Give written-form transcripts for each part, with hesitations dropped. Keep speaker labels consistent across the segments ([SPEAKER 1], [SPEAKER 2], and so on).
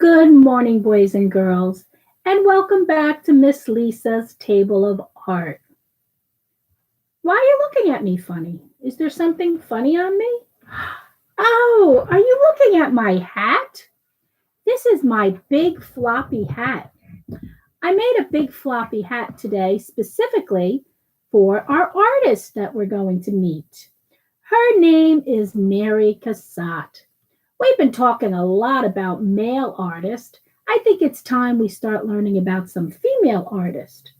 [SPEAKER 1] Good morning, boys and girls, and welcome back to Miss Lisa's Table of Art. Why are you looking at me funny? Is there something funny on me? Oh, are you looking at my hat? This is my big floppy hat. I made a big floppy hat today specifically for our artist that we're going to meet. Her name is Mary Cassatt. We've been talking a lot about male artists. I think it's time we start learning about some female artists.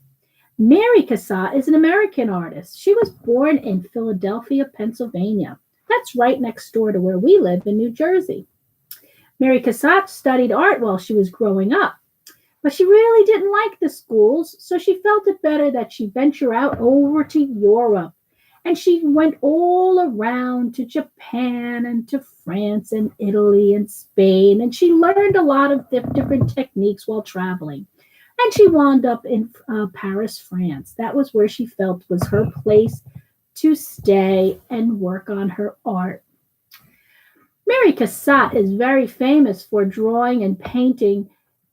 [SPEAKER 1] Mary Cassatt is an American artist. She was born in Philadelphia, Pennsylvania. That's right next door to where we live in New Jersey. Mary Cassatt studied art while she was growing up, but she really didn't like the schools, so she felt it better that she venture out over to Europe. And she went all around to Japan and to France and Italy and Spain. And she learned a lot of different techniques while traveling. And she wound up in Paris, France. That was where she felt was her place to stay and work on her art. Mary Cassatt is very famous for drawing and painting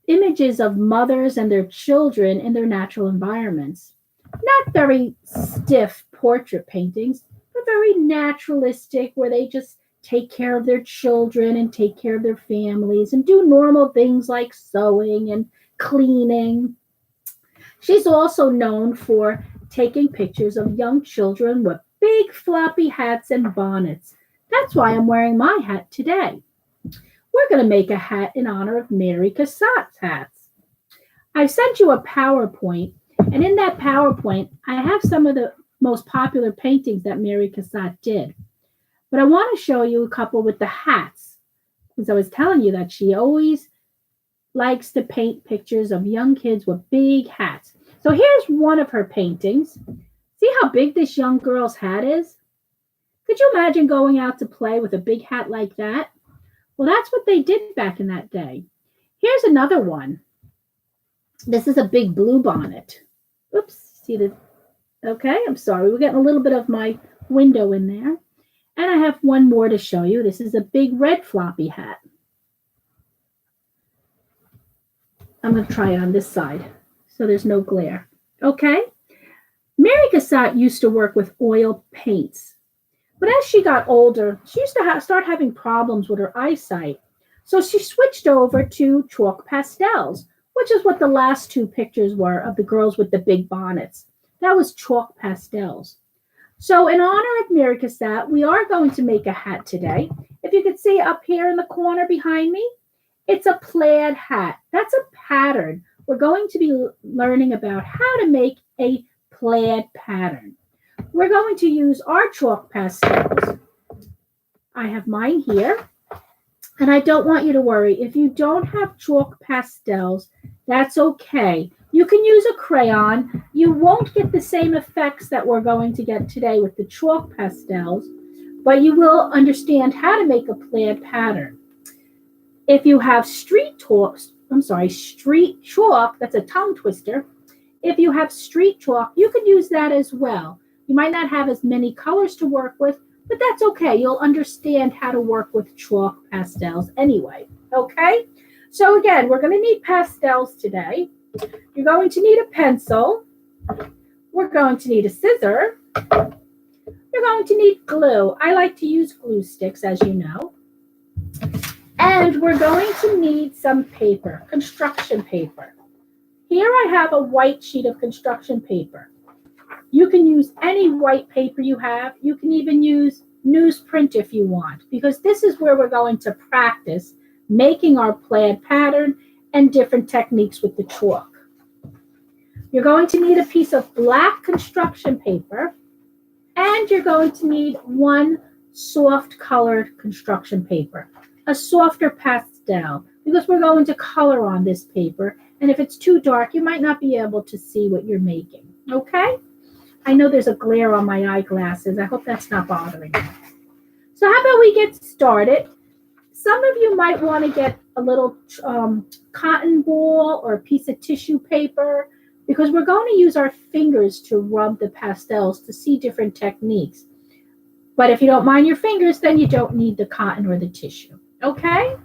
[SPEAKER 1] images of mothers and their children in their natural environments. Not very stiff portrait paintings, but very naturalistic, where they just take care of their children and take care of their families and do normal things like sewing and cleaning. She's also known for taking pictures of young children with big floppy hats and bonnets. That's why I'm wearing my hat today. We're going to make a hat in honor of Mary Cassatt's hats. I've sent you a PowerPoint, and in that PowerPoint, I have some of the most popular paintings that Mary Cassatt did. But I want to show you a couple with the hats, because I was telling you that she always likes to paint pictures of young kids with big hats. So here's one of her paintings. See how big this young girl's hat is? Could you imagine going out to play with a big hat like that? Well, that's what they did back in that day. Here's another one. This is a big blue bonnet. Oops, see the, okay, I'm sorry. We're getting a little bit of my window in there. And I have one more to show you. This is a big red floppy hat. I'm going to try it on this side so there's no glare. Okay? Mary Cassatt used to work with oil paints. But as she got older, she used to start having problems with her eyesight. So she switched over to chalk pastels, which is what the last two pictures were of the girls with the big bonnets. That was chalk pastels. So in honor of Mary Cassatt, we are going to make a hat today. If you could see up here in the corner behind me, it's a plaid hat. That's a pattern. We're going to be learning about how to make a plaid pattern. We're going to use our chalk pastels. I have mine here. And I don't want you to worry. If you don't have chalk pastels, that's okay. You can use a crayon. You won't get the same effects that we're going to get today with the chalk pastels, but you will understand how to make a plaid pattern. If you have street chalk, that's a tongue twister. If you have street chalk, you can use that as well. You might not have as many colors to work with, but that's okay. You'll understand how to work with chalk pastels anyway, okay? So again, we're going to need pastels today. You're going to need a pencil. We're going to need a scissor. You're going to need glue. I like to use glue sticks, as you know. And we're going to need some paper, construction paper. Here I have a white sheet of construction paper. You can use any white paper you have. You can even use newsprint if you want, because this is where we're going to practice making our plaid pattern and different techniques with the chalk. You're going to need a piece of black construction paper, and you're going to need one soft colored construction paper, a softer pastel, because we're going to color on this paper, and if it's too dark, you might not be able to see what you're making, okay? I know there's a glare on my eyeglasses. I hope that's not bothering you. So how about we get started? Some of you might want to get a little cotton ball or a piece of tissue paper, because we're going to use our fingers to rub the pastels to see different techniques. But if you don't mind your fingers, then you don't need the cotton or the tissue. Okay?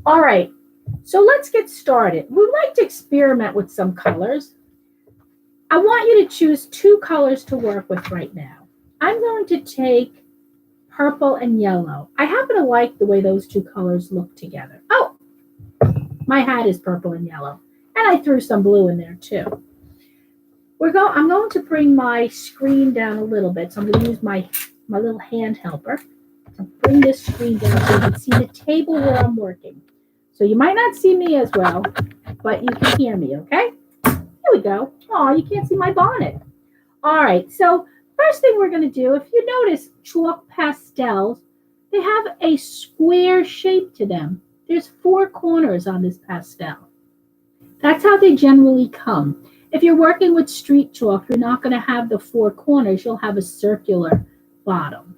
[SPEAKER 1] All right. So let's get started. We'd like to experiment with some colors. I want you to choose 2 colors to work with right now. I'm going to take purple and yellow. I happen to like the way those 2 colors look together. Oh, my hat is purple and yellow. And I threw some blue in there too. I'm going to bring my screen down a little bit. So I'm going to use my little hand helper to bring this screen down so you can see the table where I'm working. So you might not see me as well, but you can hear me, okay? Here we go. Oh, you can't see my bonnet. All right, so first thing we're going to do, if you notice chalk pastels, they have a square shape to them. There's 4 corners on this pastel. That's how they generally come. If you're working with street chalk, you're not going to have the 4 corners. You'll have a circular bottom.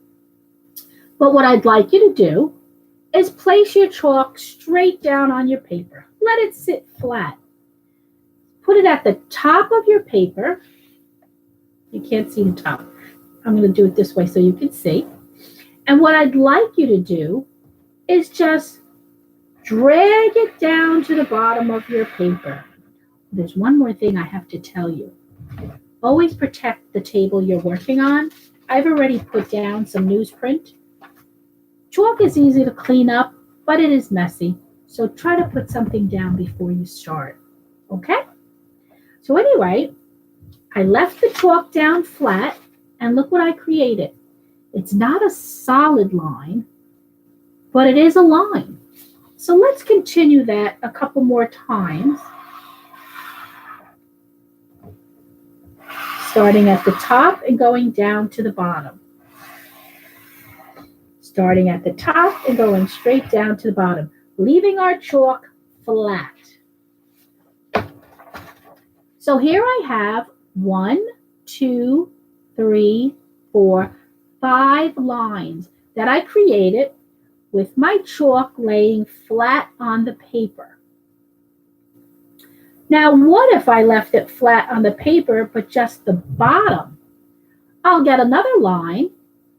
[SPEAKER 1] But what I'd like you to do is place your chalk straight down on your paper. Let it sit flat. Put it at the top of your paper. You can't see the top. I'm going to do it this way so you can see. And what I'd like you to do is just drag it down to the bottom of your paper. There's one more thing I have to tell you. Always protect the table you're working on. I've already put down some newsprint. Chalk is easy to clean up, but it is messy. So try to put something down before you start. Okay? So anyway, I left the chalk down flat, and look what I created. It's not a solid line, but it is a line. So let's continue that a couple more times. Starting at the top and going down to the bottom. Starting at the top and going straight down to the bottom, leaving our chalk flat. So here I have 1, 2, 3, 4, 5 lines that I created with my chalk laying flat on the paper. Now, what if I left it flat on the paper, but just the bottom? I'll get another line,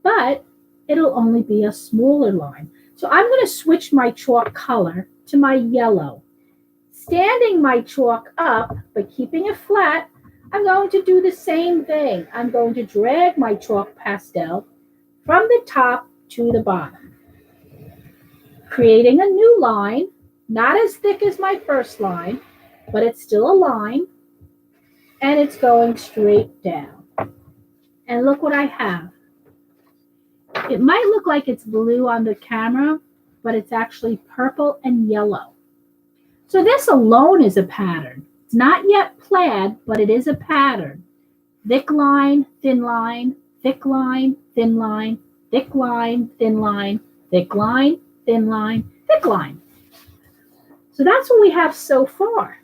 [SPEAKER 1] but it'll only be a smaller line. So I'm going to switch my chalk color to my yellow. Standing my chalk up, but keeping it flat, I'm going to do the same thing. I'm going to drag my chalk pastel from the top to the bottom, creating a new line, not as thick as my first line, but it's still a line, and it's going straight down. And look what I have. It might look like it's blue on the camera, but it's actually purple and yellow. So this alone is a pattern. It's not yet plaid, but it is a pattern. Thick line, thin line, thick line, thin line, thick line, thin line, thick line, thin line, thick line. So that's what we have so far.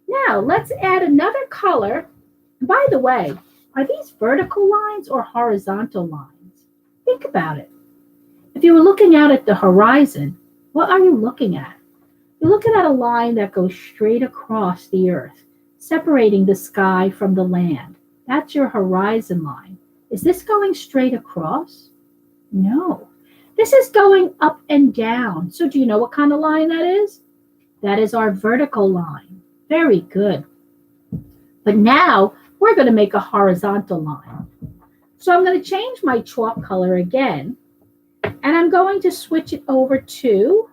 [SPEAKER 1] Now let's add another color. By the way, are these vertical lines or horizontal lines? Think about it. If you were looking out at the horizon, what are you looking at? You're looking at a line that goes straight across the earth, separating the sky from the land. That's your horizon line. Is this going straight across? No. This is going up and down. So do you know what kind of line that is? That is our vertical line. Very good. But now we're going to make a horizontal line. So I'm going to change my chalk color again, and I'm going to switch it over to,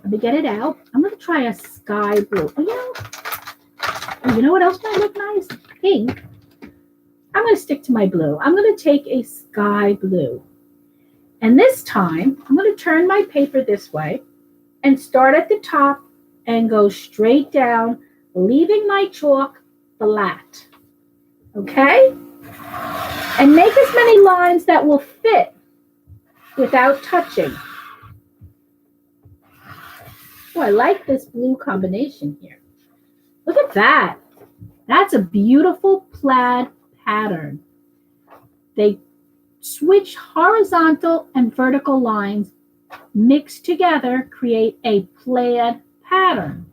[SPEAKER 1] let me get it out. I'm going to try a sky blue. You know what else might look nice? Pink. I'm going to stick to my blue. I'm going to take a sky blue. And this time, I'm going to turn my paper this way and start at the top and go straight down, leaving my chalk flat. Okay? And make as many lines that will fit without touching. Oh, I like this blue combination here. Look at that. That's a beautiful plaid pattern. They switch horizontal and vertical lines mixed together, create a plaid pattern.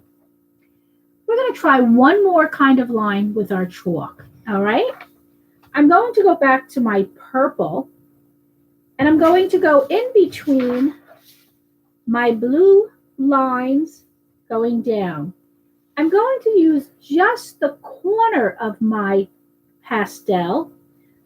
[SPEAKER 1] We're going to try one more kind of line with our chalk. All right? I'm going to go back to my purple, and I'm going to go in between my blue lines, going down. I'm going to use just the corner of my pastel.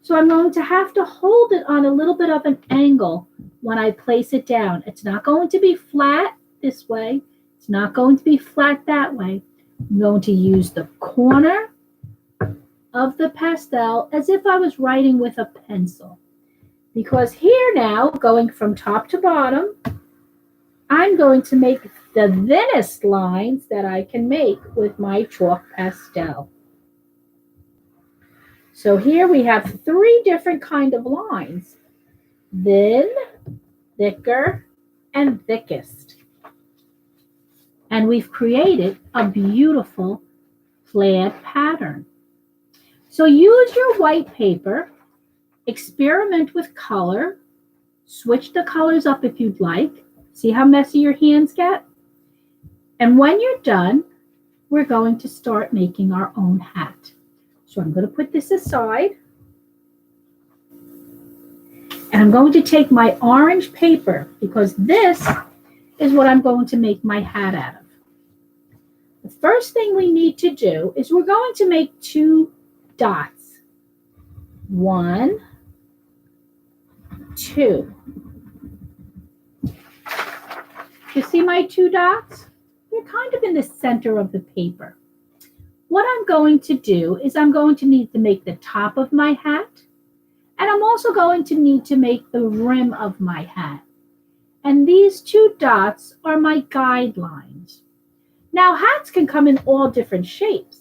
[SPEAKER 1] So I'm going to have to hold it on a little bit of an angle when I place it down. It's not going to be flat this way. It's not going to be flat that way. I'm going to use the corner of the pastel as if I was writing with a pencil. Because here now, going from top to bottom, I'm going to make the thinnest lines that I can make with my chalk pastel. So here we have 3 different kind of lines: thin, thicker, and thickest. And we've created a beautiful plaid pattern. So use your white paper, experiment with color, switch the colors up if you'd like. See how messy your hands get? And when you're done, we're going to start making our own hat. So I'm going to put this aside. And I'm going to take my orange paper because this is what I'm going to make my hat out of. The first thing we need to do is we're going to make 2 dots. 1, 2. You see my 2 dots? They're kind of in the center of the paper. What I'm going to do is I'm going to need to make the top of my hat, and I'm also going to need to make the rim of my hat. And these 2 dots are my guidelines. Now, hats can come in all different shapes.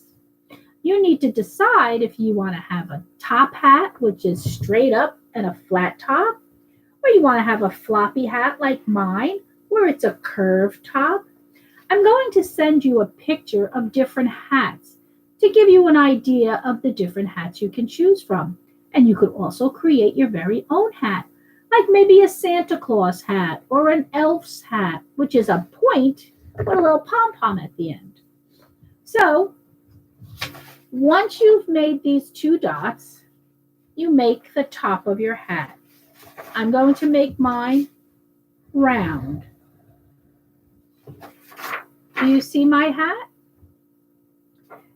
[SPEAKER 1] You need to decide if you want to have a top hat, which is straight up and a flat top, or you want to have a floppy hat like mine, where it's a curved top. I'm going to send you a picture of different hats to give you an idea of the different hats you can choose from. And you could also create your very own hat, like maybe a Santa Claus hat or an elf's hat, which is a point with a little pom-pom at the end. So once you've made these 2 dots, you make the top of your hat. I'm going to make mine round. Do you see my hat?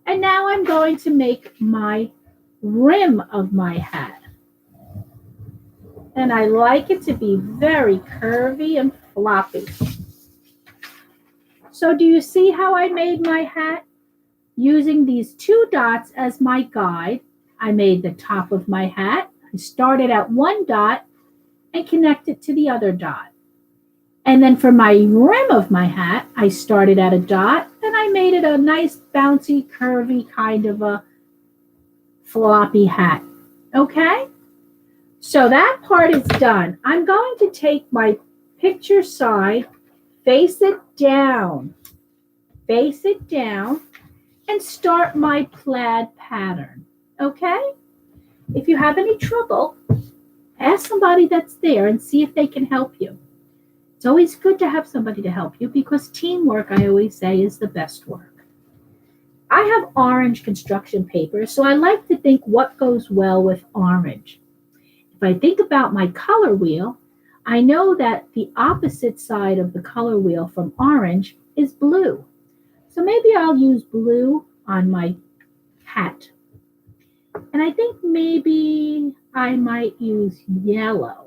[SPEAKER 1] And now I'm going to make my rim of my hat. And I like it to be very curvy and floppy. So do you see how I made my hat? Using these 2 dots as my guide, I made the top of my hat. I started at 1 dot and connected to the other dot. And then for my rim of my hat, I started at a dot and I made it a nice bouncy, curvy kind of a floppy hat. Okay? So that part is done. I'm going to take my picture side, face it down, and start my plaid pattern. Okay? If you have any trouble, ask somebody that's there and see if they can help you. It's always good to have somebody to help you because teamwork, I always say, is the best work. I have orange construction paper, so I like to think what goes well with orange. If I think about my color wheel, I know that the opposite side of the color wheel from orange is blue. So maybe I'll use blue on my hat. And I think maybe I might use yellow.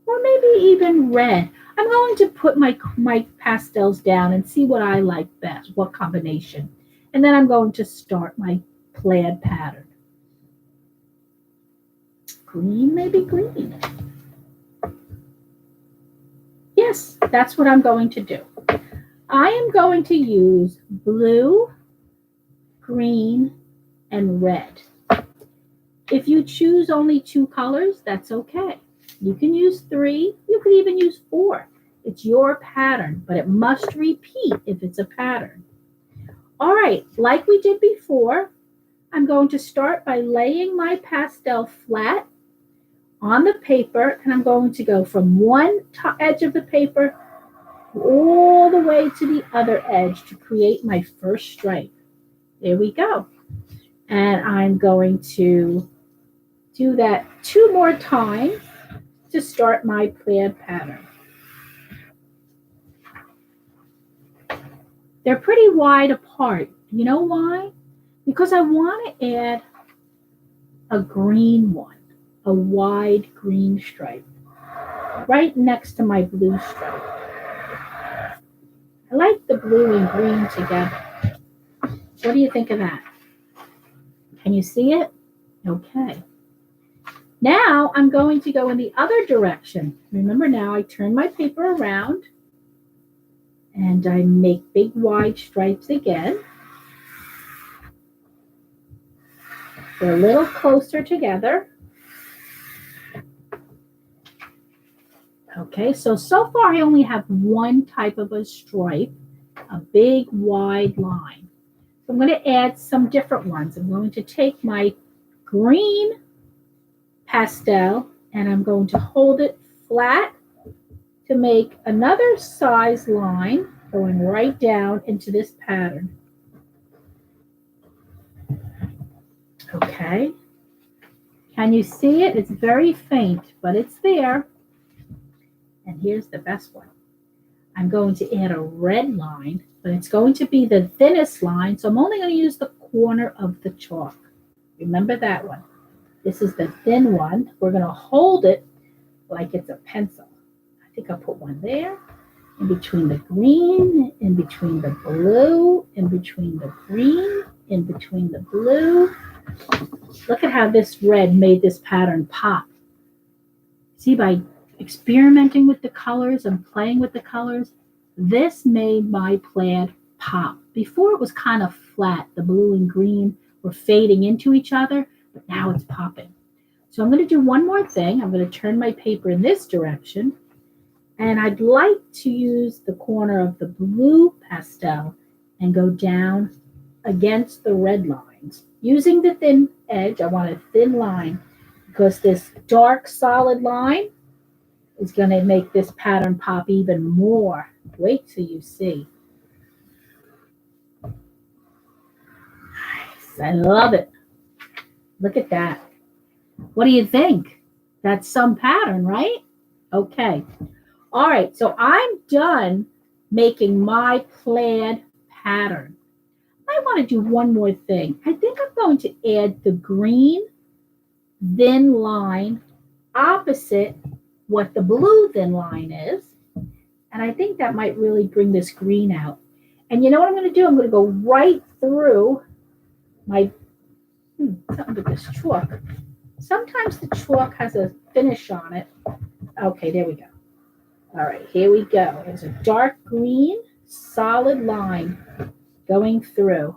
[SPEAKER 1] Or maybe even red. I'm going to put my pastels down and see what I like best, what combination. And then I'm going to start my plaid pattern. Green, maybe green. Yes, that's what I'm going to do. I am going to use blue, green, and red. If you choose only 2 colors, that's okay. You can use 3. You could even use 4. It's your pattern, but it must repeat if it's a pattern. All right, like we did before, I'm going to start by laying my pastel flat on the paper, and I'm going to go from one edge of the paper all the way to the other edge to create my first stripe. There we go. And I'm going to do that 2 more times to start my plaid pattern. They're pretty wide apart. You know why? Because I want to add a green one, a wide green stripe, right next to my blue stripe. I like the blue and green together. What do you think of that? Can you see it? Okay. Now I'm going to go in the other direction. Remember now I turn my paper around and I make big wide stripes again. They're a little closer together. Okay, so far I only have one type of a stripe, a big wide line. So I'm going to add some different ones. I'm going to take my green pastel and I'm going to hold it flat to make another size line going right down into this pattern. Okay, can you see it? It's very faint, but it's there. And here's the best one. I'm going to add a red line, but it's going to be the thinnest line, so I'm only going to use the corner of the chalk. Remember that one. This is the thin one. We're going to hold it like it's a pencil. I think I'll put one there, in between the green, in between the blue, in between the green, in between the blue. Look at how this red made this pattern pop. See, by experimenting with the colors and playing with the colors, this made my plaid pop. Before it was kind of flat. The blue and green were fading into each other, but now it's popping. So I'm going to do one more thing. I'm going to turn my paper in this direction, and I'd like to use the corner of the blue pastel and go down against the red lines. Using the thin edge, I want a thin line because this dark solid line is going to make this pattern pop even more. Wait till you see. Nice. I love it. Look at that. What do you think? That's some pattern, right? Okay. All right. So I'm done making my plaid pattern. I want to do one more thing. I think I'm going to add the green thin line opposite what the blue thin line is. And I think that might really bring this green out. And you know what I'm going to do? I'm going to go right through my, something with this chalk. Sometimes the chalk has a finish on it. Okay, there we go. All right, here we go. There's a dark green solid line going through.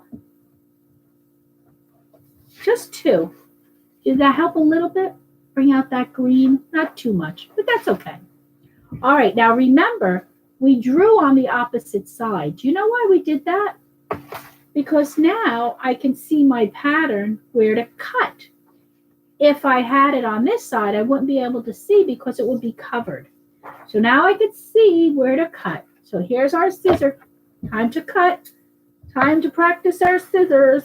[SPEAKER 1] Just two. Did that help a little bit? Bring out that green? Not too much, but that's okay. All right, now remember, we drew on the opposite side. Do you know why we did that? Because now I can see my pattern where to cut. If I had it on this side, I wouldn't be able to see because it would be covered. So now I could see where to cut. So here's our scissor. Time to cut. Time to practice our scissors.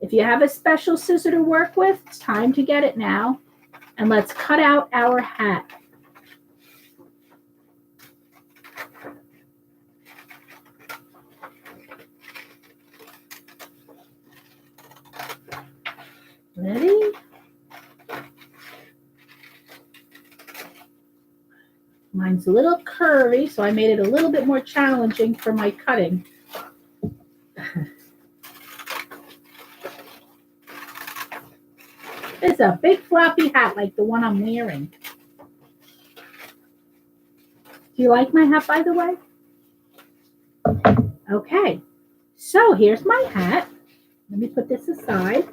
[SPEAKER 1] If you have a special scissor to work with, it's time to get it now. And let's cut out our hat. Ready? Mine's a little curvy, so I made it a little bit more challenging for my cutting. It's a big floppy hat like the one I'm wearing. Do you like my hat, by the way? Okay, so here's my hat. Let me put this aside.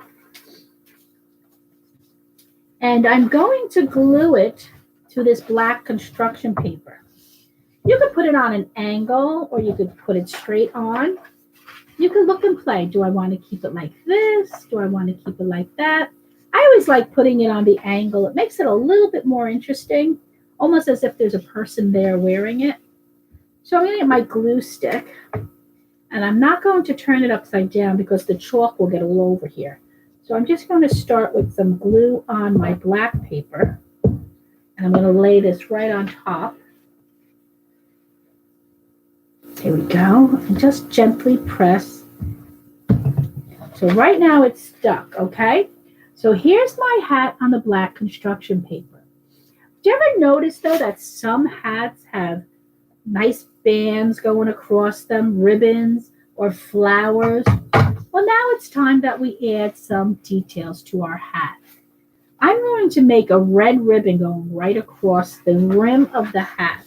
[SPEAKER 1] And I'm going to glue it to this black construction paper. You could put it on an angle or you could put it straight on. You could look and play. Do I want to keep it like this? Do I want to keep it like that? I always like putting it on the angle. It makes it a little bit more interesting, almost as if there's a person there wearing it. So I'm going to get my glue stick, and I'm not going to turn it upside down because the chalk will get all over here. So I'm just going to start with some glue on my black paper, and I'm going to lay this right on top. Here we go. And just gently press. So right now it's stuck, okay? So here's my hat on the black construction paper. Do you ever notice, though, that some hats have nice bands going across them, ribbons or flowers? Well, now it's time that we add some details to our hat. I'm going to make a red ribbon going right across the rim of the hat.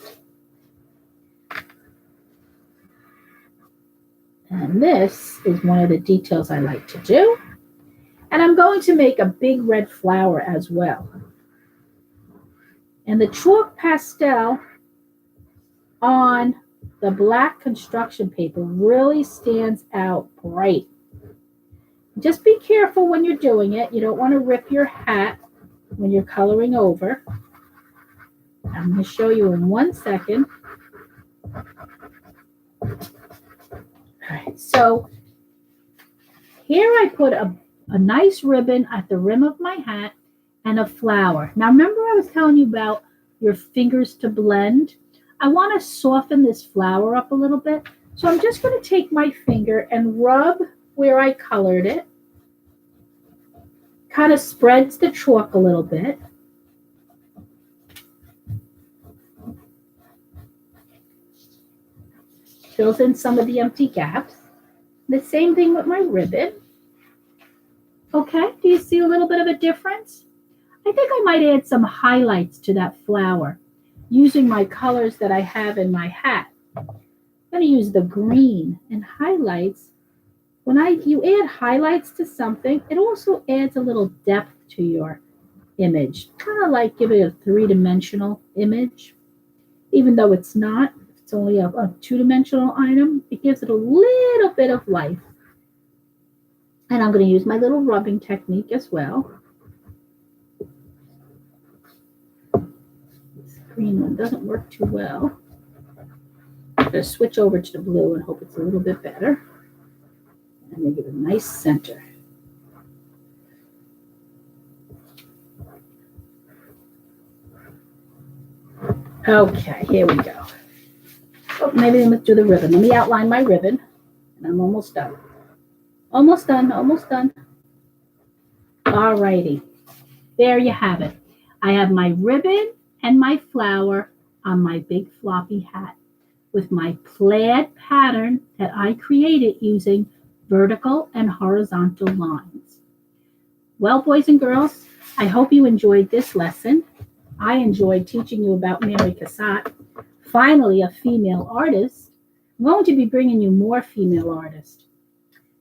[SPEAKER 1] And this is one of the details I like to do. And I'm going to make a big red flower as well. And the chalk pastel on the black construction paper really stands out bright. Just be careful when you're doing it. You don't want to rip your hat when you're coloring over. I'm going to show you in 1 second. All right, so here I put a nice ribbon at the rim of my hat and a flower. Now remember I was telling you about your fingers to blend? I want to soften this flower up a little bit. So I'm just going to take my finger and rub where I colored it. Kind of spreads the chalk a little bit. Fills in some of the empty gaps. The same thing with my ribbon. Okay, do you see a little bit of a difference? I think I might add some highlights to that flower using my colors that I have in my hat. I'm going to use the green and highlights. When you add highlights to something, it also adds a little depth to your image. Kind of like give it a three-dimensional image. Even though it's not, it's only a two-dimensional item, it gives it a little bit of life. And I'm going to use my little rubbing technique as well. This green one doesn't work too well. I'm going to switch over to the blue and hope it's a little bit better. I'm going to give it a nice center. Okay, here we go. Oh, maybe let's do the ribbon. Let me outline my ribbon, and I'm almost done. Almost done, almost done. All righty. There you have it. I have my ribbon and my flower on my big floppy hat with my plaid pattern that I created using vertical and horizontal lines. Well, boys and girls, I hope you enjoyed this lesson. I enjoyed teaching you about Mary Cassatt, finally a female artist. I'm going to be bringing you more female artists.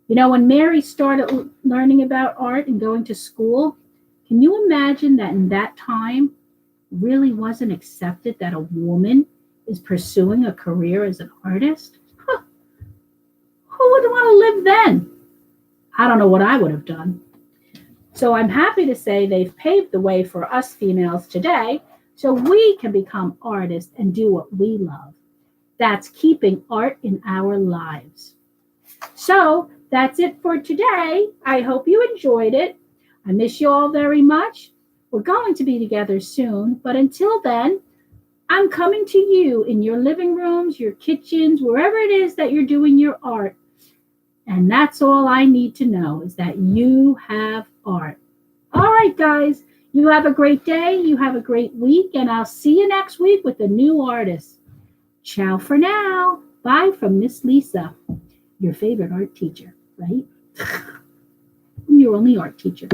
[SPEAKER 1] You know, when Mary started learning about art and going to school, can you imagine that in that time, it really wasn't accepted that a woman is pursuing a career as an artist? Huh. Who would want to live then? I don't know what I would have done. So I'm happy to say they've paved the way for us females today so we can become artists and do what we love. That's keeping art in our lives. So that's it for today. I hope you enjoyed it. I miss you all very much. We're going to be together soon, but until then, I'm coming to you in your living rooms, your kitchens, wherever it is that you're doing your art. And that's all I need to know is that you have art. All right, guys, you have a great day. You have a great week, and I'll see you next week with a new artist. Ciao for now. Bye from Miss Lisa, your favorite art teacher, right? Your only art teacher.